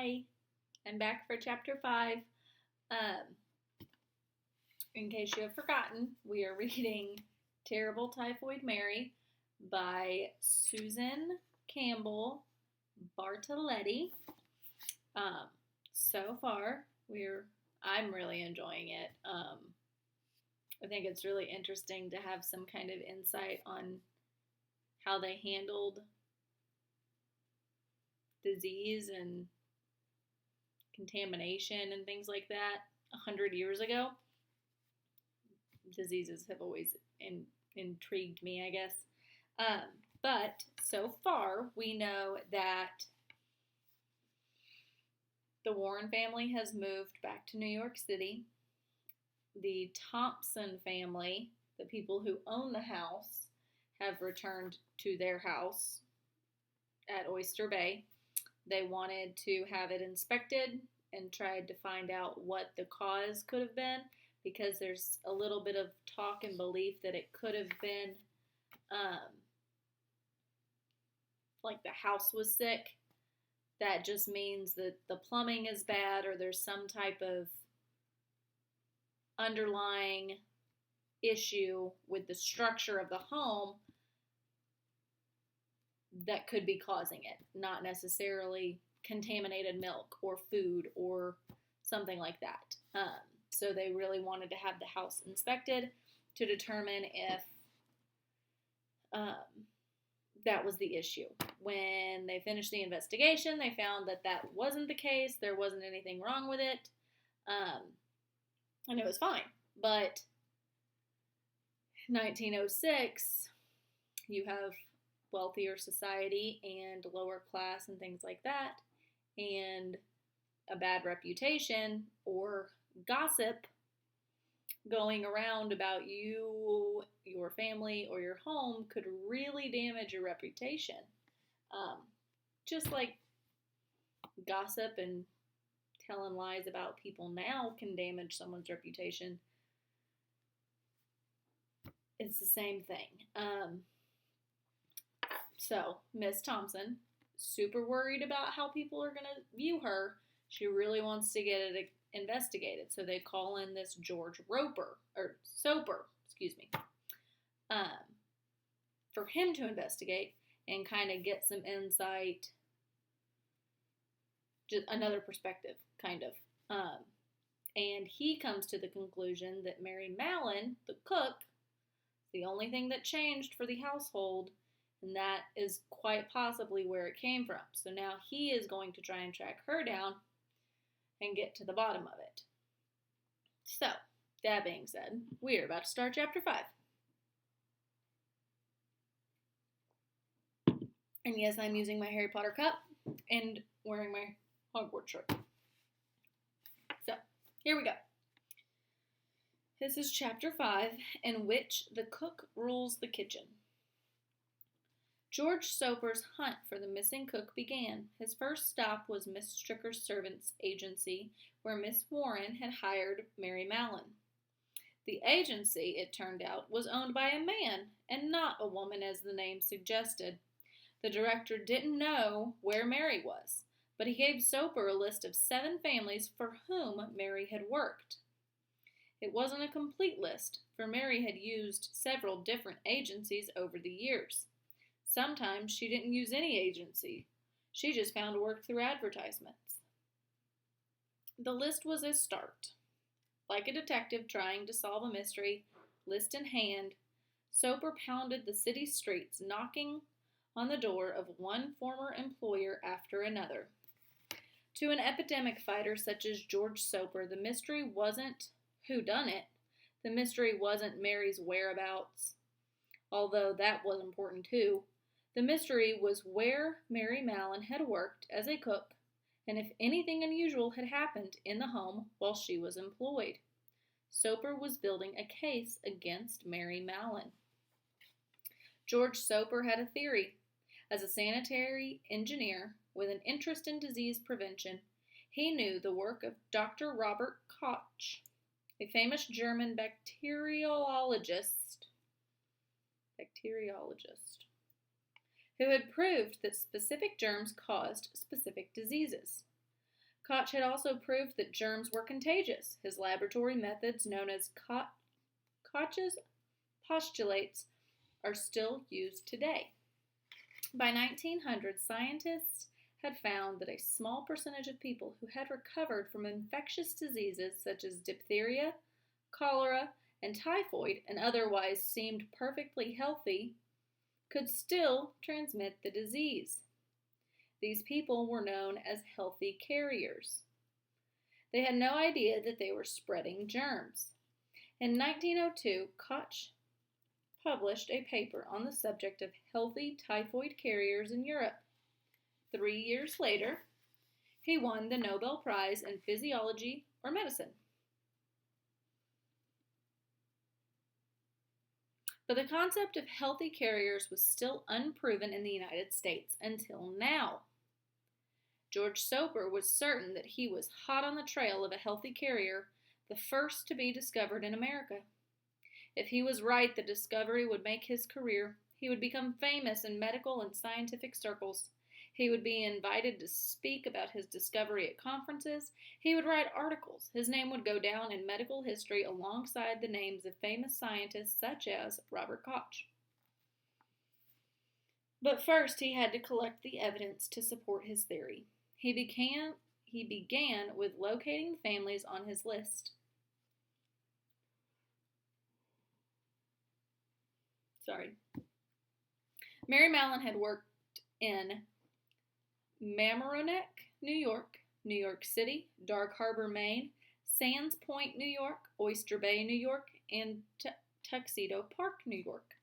Hi, I'm back for chapter 5. Um, in case you have forgotten, we are reading Terrible Typhoid Mary by Susan Campbell Bartoletti. Um, so far, I'm really enjoying it. I think it's really interesting to have some kind of insight on how they handled disease and contamination and things like that 100 years ago. Diseases have always intrigued me, I guess. But so far, we know that the Warren family has moved back to New York City. The Thompson family, the people who own the house, have returned to their house at Oyster Bay. They wanted to have it inspected and tried to find out what the cause could have been, because there's a little bit of talk and belief that it could have been like the house was sick. That just means that the plumbing is bad, or there's some type of underlying issue with the structure of the home that could be causing it, not necessarily contaminated milk or food or something like that. So they really wanted to have the house inspected to determine if that was the issue. When they finished the investigation, they found that that wasn't the case. There wasn't anything wrong with it. And it was fine. But 1906, you have wealthier society and lower class and things like that, and a bad reputation or gossip going around about you, your family, or your home could really damage your reputation. Just like gossip and telling lies about people now can damage someone's reputation, it's the same thing. So Miss Thompson, super worried about how people are going to view her. She really wants to get it investigated. So they call in this Soper, for him to investigate and kind of get some insight, just another perspective, kind of. And he comes to the conclusion that Mary Mallon, the cook, the only thing that changed for the household, and that is quite possibly where it came from. So now he is going to try and track her down and get to the bottom of it. So, that being said, we are about to start chapter 5. And yes, I'm using my Harry Potter cup and wearing my Hogwarts shirt. So, here we go. This is chapter 5, in which the cook rules the kitchen. George Soper's hunt for the missing cook began. His first stop was Miss Stricker's servants' agency, where Miss Warren had hired Mary Mallon. The agency, it turned out, was owned by a man and not a woman, as the name suggested. The director didn't know where Mary was, but he gave Soper a list of 7 families for whom Mary had worked. It wasn't a complete list, for Mary had used several different agencies over the years. Sometimes she didn't use any agency. She just found work through advertisements. The list was a start. Like a detective trying to solve a mystery, list in hand, Soper pounded the city streets, knocking on the door of one former employer after another. To an epidemic fighter such as George Soper, the mystery wasn't who done it. The mystery wasn't Mary's whereabouts, although that was important too. The mystery was where Mary Mallon had worked as a cook, and if anything unusual had happened in the home while she was employed. Soper was building a case against Mary Mallon. George Soper had a theory. As a sanitary engineer with an interest in disease prevention, he knew the work of Dr. Robert Koch, a famous German bacteriologist, who had proved that specific germs caused specific diseases. Koch had also proved that germs were contagious. His laboratory methods, known as Koch's postulates, are still used today. By 1900, scientists had found that a small percentage of people who had recovered from infectious diseases such as diphtheria, cholera, and typhoid, and otherwise seemed perfectly healthy, could still transmit the disease. These people were known as healthy carriers. They had no idea that they were spreading germs. In 1902, Koch published a paper on the subject of healthy typhoid carriers in Europe. 3 years later, he won the Nobel Prize in Physiology or Medicine. But the concept of healthy carriers was still unproven in the United States until now. George Soper was certain that he was hot on the trail of a healthy carrier, the first to be discovered in America. If he was right, the discovery would make his career. He would become famous in medical and scientific circles. He would be invited to speak about his discovery at conferences. He would write articles. His name would go down in medical history alongside the names of famous scientists such as Robert Koch. But first, he had to collect the evidence to support his theory. He began with locating the families on his list. Mary Mallon had worked in Mamaroneck, New York City, Dark Harbor, Maine, Sands Point, New York, Oyster Bay, New York, and Tuxedo Park, New York.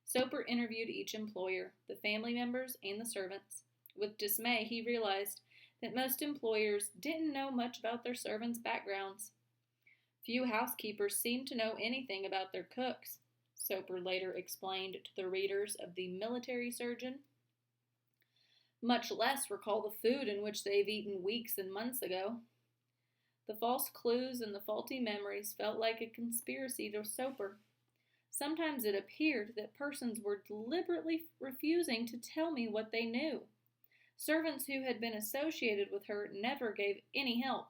Soper interviewed each employer, the family members, and the servants. With dismay, he realized that most employers didn't know much about their servants' backgrounds. Few housekeepers seemed to know anything about their cooks, Soper later explained to the readers of the Military Surgeon, much less recall the food in which they've eaten weeks and months ago. The false clues and the faulty memories felt like a conspiracy to Soper. Sometimes it appeared that persons were deliberately refusing to tell me what they knew. Servants who had been associated with her never gave any help.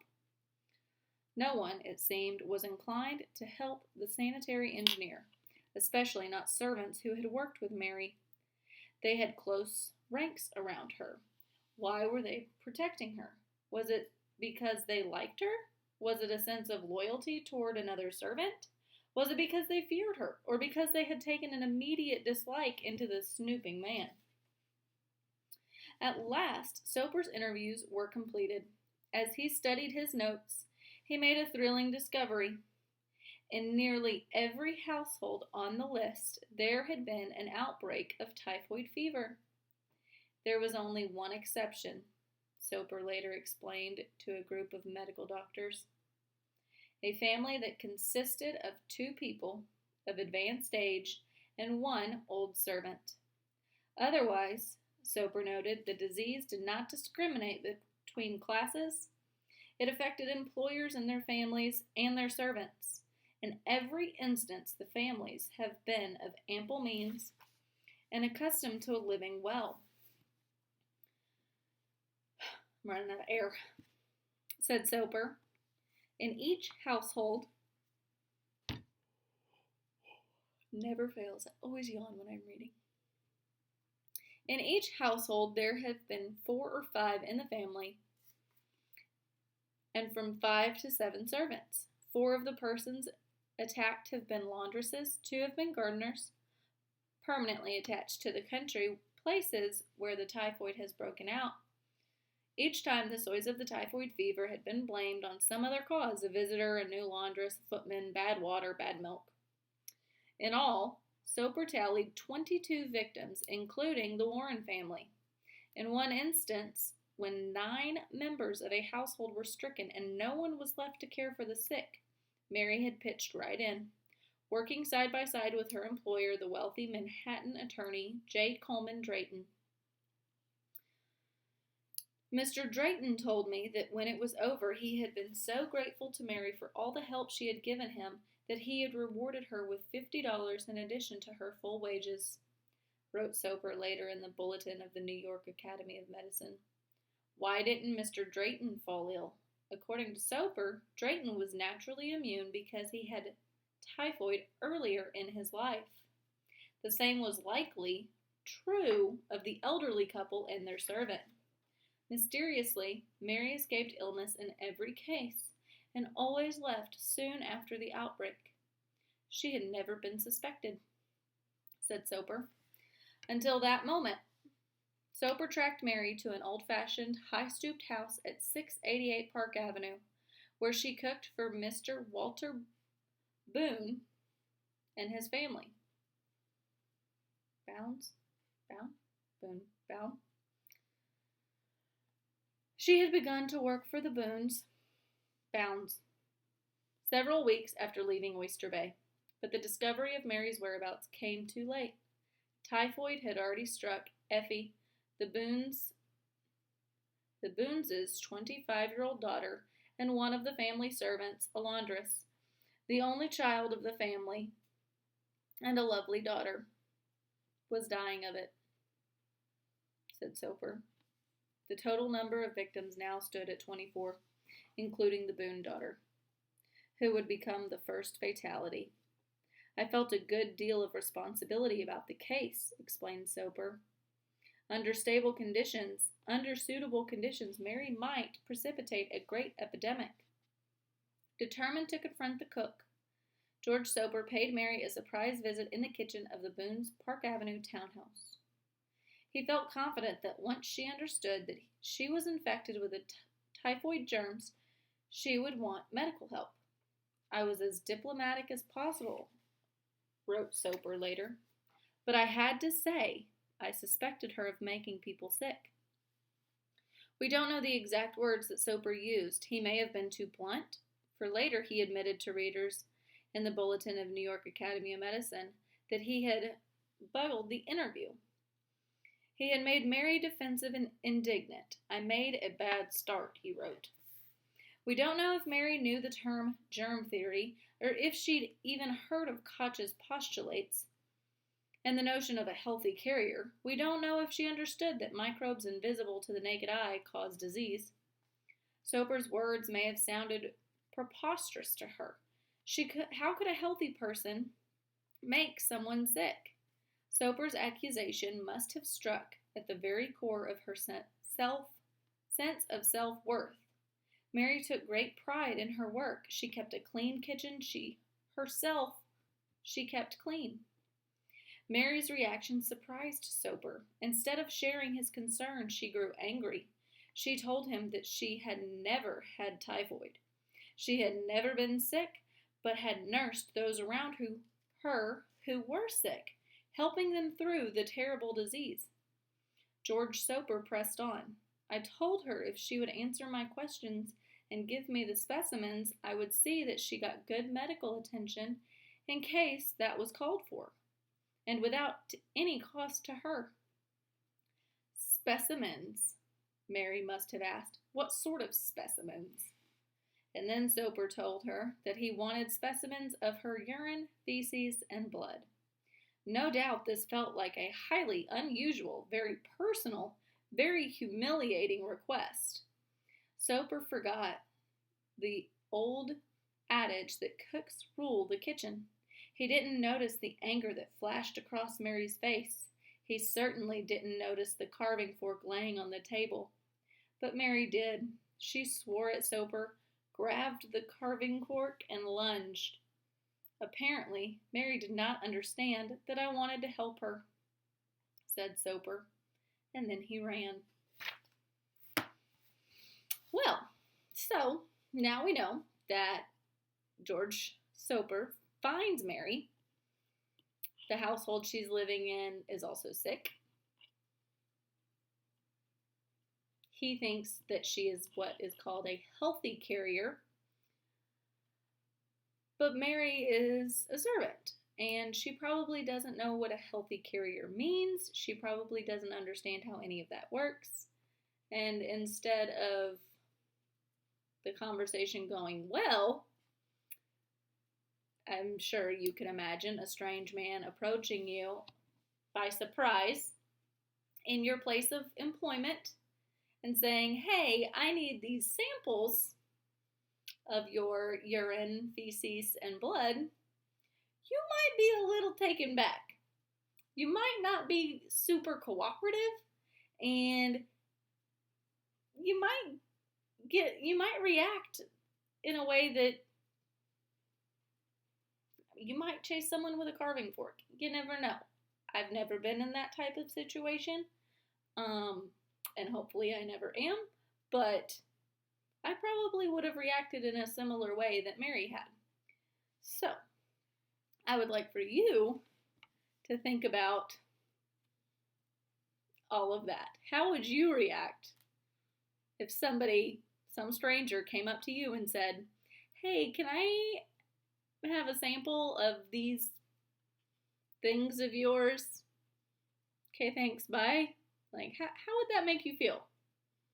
No one, it seemed, was inclined to help the sanitary engineer, especially not servants who had worked with Mary. They had close ranks around her. Why were they protecting her? Was it because they liked her? Was it a sense of loyalty toward another servant? Was it because they feared her, or because they had taken an immediate dislike into the snooping man? At last, Soper's interviews were completed. As he studied his notes, he made a thrilling discovery. In nearly every household on the list, there had been an outbreak of typhoid fever. There was only one exception, Soper later explained to a group of medical doctors. A family that consisted of 2 people of advanced age and 1 old servant. Otherwise, Soper noted, the disease did not discriminate between classes. It affected employers and their families and their servants. In every instance, the families have been of ample means and accustomed to living well. I'm running out of air, said Soper. In each household, never fails. I always yawn when I'm reading. In each household, there have been 4 or 5 in the family, and from 5 to 7 servants. 4 of the persons attacked have been laundresses, 2 have been gardeners, permanently attached to the country places where the typhoid has broken out. Each time the source of the typhoid fever had been blamed on some other cause, a visitor, a new laundress, a footman, bad water, bad milk. In all, Soper tallied 22 victims, including the Warren family. In one instance, when 9 members of a household were stricken and no one was left to care for the sick, Mary had pitched right in, working side by side with her employer, the wealthy Manhattan attorney J. Coleman Drayton. Mr. Drayton told me that when it was over, he had been so grateful to Mary for all the help she had given him that he had rewarded her with $50 in addition to her full wages, wrote Soper later in the Bulletin of the New York Academy of Medicine. Why didn't Mr. Drayton fall ill? According to Soper, Drayton was naturally immune because he had typhoid earlier in his life. The same was likely true of the elderly couple and their servant. Mysteriously, Mary escaped illness in every case and always left soon after the outbreak. She had never been suspected, said Soper, until that moment. Soper tracked Mary to an old-fashioned, high-stooped house at 688 Park Avenue, where she cooked for Mr. Walter Boone and his family. Boone. She had begun to work for the Bounds several weeks after leaving Oyster Bay, but the discovery of Mary's whereabouts came too late. Typhoid had already struck Effie, the Boons' 25-year-old daughter, and one of the family servants, a laundress, the only child of the family, and a lovely daughter, was dying of it, said Soper. The total number of victims now stood at 24, including the Boone daughter, who would become the first fatality. I felt a good deal of responsibility about the case, explained Soper. Under suitable conditions, Mary might precipitate a great epidemic. Determined to confront the cook, George Soper paid Mary a surprise visit in the kitchen of the Boone's Park Avenue townhouse. He felt confident that once she understood that she was infected with the typhoid germs, she would want medical help. I was as diplomatic as possible, wrote Soper later, but I had to say I suspected her of making people sick. We don't know the exact words that Soper used. He may have been too blunt, for later he admitted to readers in the Bulletin of New York Academy of Medicine that he had bungled the interview. He had made Mary defensive and indignant. I made a bad start, he wrote. We don't know if Mary knew the term germ theory, or if she'd even heard of Koch's postulates and the notion of a healthy carrier. We don't know if she understood that microbes invisible to the naked eye cause disease. Soper's words may have sounded preposterous to her. How could a healthy person make someone sick? Soper's accusation must have struck at the very core of her sense of self-worth. Mary took great pride in her work. She kept a clean kitchen. She kept clean. Mary's reaction surprised Soper. Instead of sharing his concern, she grew angry. She told him that she had never had typhoid. She had never been sick, but had nursed those around her who were sick, helping them through the terrible disease. George Soper pressed on. I told her if she would answer my questions and give me the specimens, I would see that she got good medical attention in case that was called for, and without any cost to her. Specimens, Mary must have asked. What sort of specimens? And then Soper told her that he wanted specimens of her urine, feces, and blood. No doubt this felt like a highly unusual, very personal, very humiliating request. Soper forgot the old adage that cooks rule the kitchen. He didn't notice the anger that flashed across Mary's face. He certainly didn't notice the carving fork laying on the table. But Mary did. She swore at Soper, grabbed the carving fork, and lunged. Apparently, Mary did not understand that I wanted to help her, said Soper, and then he ran. Well, so now we know that George Soper finds Mary. The household she's living in is also sick. He thinks that she is what is called a healthy carrier. But Mary is a servant, and she probably doesn't know what a healthy carrier means. She probably doesn't understand how any of that works. And instead of the conversation going well, I'm sure you can imagine a strange man approaching you by surprise in your place of employment and saying, hey, I need these samples of your urine, feces, and blood, you might be a little taken back. You might not be super cooperative, and you might react in a way that you might chase someone with a carving fork. You never know. I've never been in that type of situation, and hopefully I never am, but I probably would have reacted in a similar way that Mary had. So, I would like for you to think about all of that. How would you react if some stranger came up to you and said, hey, can I have a sample of these things of yours? Okay, thanks, bye. Like, how would that make you feel?